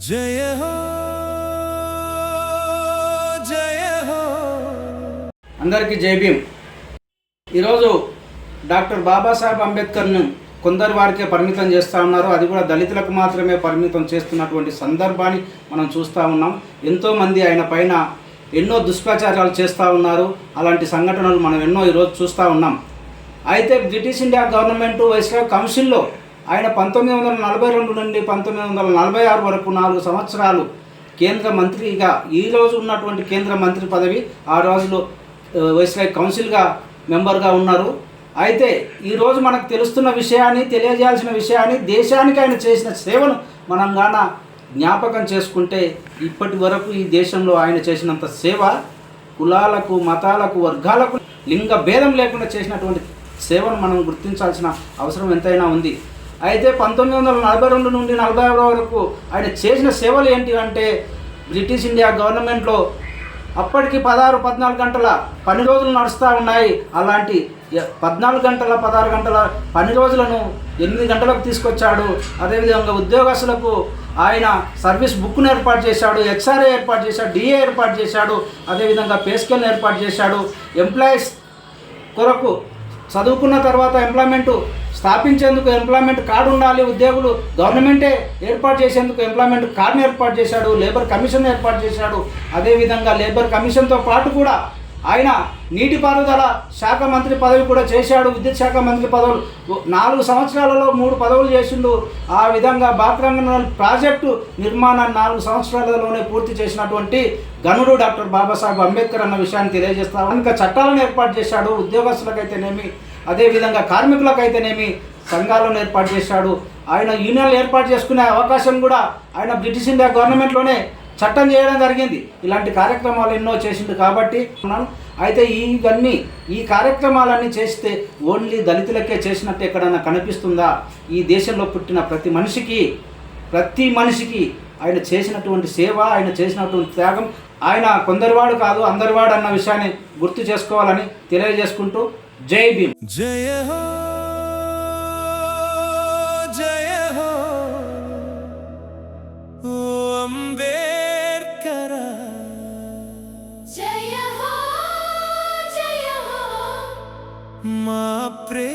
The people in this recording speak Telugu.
జయ హో జయ హో. అందరికీ జై భీమ్. ఈరోజు డాక్టర్ బాబాసాహెబ్ అంబేద్కర్ను కొందరి వారికే పరిమితం చేస్తూ ఉన్నారు. అది కూడా దళితులకు మాత్రమే పరిమితం చేస్తున్నటువంటి సందర్భాన్ని మనం చూస్తూ ఉన్నాం. ఎంతోమంది ఆయన పైన ఎన్నో దుష్ప్రచారాలు చేస్తూ ఉన్నారు. అలాంటి సంఘటనలు మనం ఎన్నో ఈరోజు చూస్తూ ఉన్నాం. అయితే బ్రిటిష్ ఇండియా గవర్నమెంట్ వైస్రాయ్ కౌన్సిల్లో ఆయన 1942 నుండి 1946 వరకు 4 సంవత్సరాలు కేంద్ర మంత్రిగా, ఈరోజు ఉన్నటువంటి కేంద్ర మంత్రి పదవి ఆ రోజులో వైస్రాయ్ కౌన్సిల్గా మెంబర్గా ఉన్నారు. అయితే ఈరోజు మనకు తెలుస్తున్న విషయాన్ని, తెలియజేయాల్సిన విషయాన్ని, దేశానికి ఆయన చేసిన సేవను మనం గాన జ్ఞాపకం చేసుకుంటే ఇప్పటి వరకు ఈ దేశంలో ఆయన చేసినంత సేవ కులాలకు, మతాలకు, వర్గాలకు లింగ భేదం లేకుండా చేసినటువంటి సేవను మనం గుర్తించాల్సిన అవసరం ఎంతైనా ఉంది. అయితే 1942 నుండి 46 వరకు ఆయన చేసిన సేవలు ఏంటి అంటే, బ్రిటిష్ ఇండియా గవర్నమెంట్లో అప్పటికి 16-14 గంటల పని రోజులు నడుస్తూ ఉన్నాయి. అలాంటి 14 గంటల 16 గంటల పని రోజులను 8 గంటలకు తీసుకొచ్చాడు. అదేవిధంగా ఉద్యోగస్తులకు ఆయన సర్వీస్ బుక్ను ఏర్పాటు చేశాడు, హెచ్ఆర్ఏ ఏర్పాటు చేశాడు, డిఏ ఏర్పాటు చేశాడు, అదేవిధంగా పే స్కేల్ని ఏర్పాటు చేశాడు. ఎంప్లాయీస్ కొరకు చదువుకున్న తర్వాత ఎంప్లాయ్మెంట్ స్థాపించేందుకు ఎంప్లాయ్మెంట్ కార్డు ఉండాలి, ఉద్యోగులు గవర్నమెంటే ఏర్పాటు చేసేందుకు ఎంప్లాయ్మెంట్ కార్డును ఏర్పాటు చేశాడు, లేబర్ కమిషన్ ఏర్పాటు చేశాడు. అదేవిధంగా లేబర్ కమిషన్తో పాటు కూడా ఆయన నీటిపారుదల శాఖ మంత్రి పదవి కూడా చేశాడు. విద్యుత్ శాఖ మంత్రి పదవులు 4 సంవత్సరాలలో 3 పదవులు చేసిండు. ఆ విధంగా బాక్రంగల్ ప్రాజెక్టు నిర్మాణాన్ని 4 సంవత్సరాలలోనే పూర్తి చేసినటువంటి గనుడు డాక్టర్ బాబాసాహెబ్ అంబేద్కర్ అన్న విషయాన్ని తెలియజేస్తాం. ఇంకా చట్టాలను ఏర్పాటు చేశాడు. ఉద్యోగస్తులకైతేనేమి, అదేవిధంగా కార్మికులకైతేనేమి సంఘాలను ఏర్పాటు చేశాడు. ఆయన యూనియన్లు ఏర్పాటు చేసుకునే అవకాశం కూడా ఆయన బ్రిటిష్ ఇండియా గవర్నమెంట్లోనే చట్టం చేయడం జరిగింది. ఇలాంటి కార్యక్రమాలు ఎన్నో చేసిండు కాబట్టి అయితే ఈ కార్యక్రమాలన్నీ చేస్తే ఓన్లీ దళితులకే చేసినట్టు ఎక్కడన్నా కనిపిస్తుందా? ఈ దేశంలో పుట్టిన ప్రతి మనిషికి ఆయన చేసినటువంటి సేవ, ఆయన చేసినటువంటి త్యాగం, ఆయన కొందరివాడు కాదు అందరివాడు అన్న విషయాన్ని గుర్తు చేసుకోవాలని తెలియజేసుకుంటూ జై భీమ్. జయ హో జయ హో ఓ అంబేద్కర. జయ హో జయ హో మా ప్రే